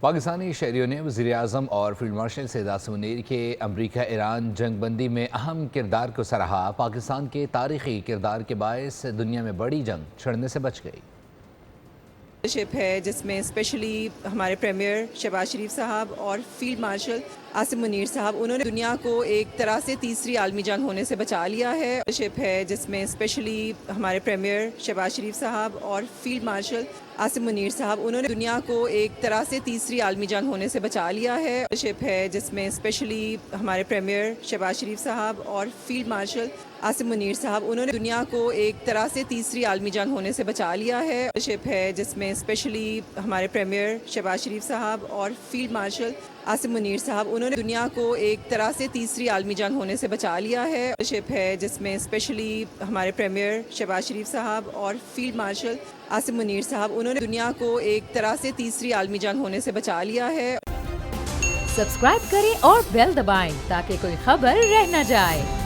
پاکستانی شہریوں نے وزیراعظم اور فیلڈ مارشل سید عاصم منیر کے امریکہ ایران جنگ بندی میں اہم کردار کو سراہا۔ پاکستان کے تاریخی کردار کے باعث دنیا میں بڑی جنگ چھڑنے سے بچ گئی۔ شپ ہے جس میں اسپیشلی ہمارے پریمیئر شہباز شریف صاحب اور فیلڈ مارشل عاصم منیر صاحب، انہوں نے دنیا کو ایک طرح سے تیسری عالمی جنگ ہونے سے بچا لیا ہے۔ شپ ہے جس میں اسپیشلی ہمارے پریمیئر شہباز شریف صاحب اور فیلڈ مارشل عاصم منیر صاحب، انہوں نے دنیا کو ایک طرح سے تیسری عالمی جنگ ہونے سے بچا لیا ہے۔ شپ ہے جس میں اسپیشلی ہمارے پریمیئر شہباز شریف صاحب اور فیلڈ مارشل عاصم منیر صاحب، انہوں نے دنیا کو ایک طرح سے تیسری عالمی جنگ ہونے سے بچا لیا ہے۔ شپ ہے جس میں اسپیشلی ہمارے پریمیئر شہباز شریف صاحب اور فیلڈ مارشل عاصم منیر صاحب، انہوں نے دنیا کو ایک طرح سے تیسری عالمی جنگ ہونے سے بچا لیا ہے۔ شپ ہے جس میں اسپیشلی ہمارے پریمیئر شہباز شریف صاحب اور فیلڈ مارشل عاصم منیر صاحب، انہوں نے دنیا کو ایک طرح سے تیسری عالمی جنگ ہونے سے بچا لیا ہے۔ سبسکرائب کریں اور بیل دبائیں تاکہ کوئی خبر رہ نہ جائے۔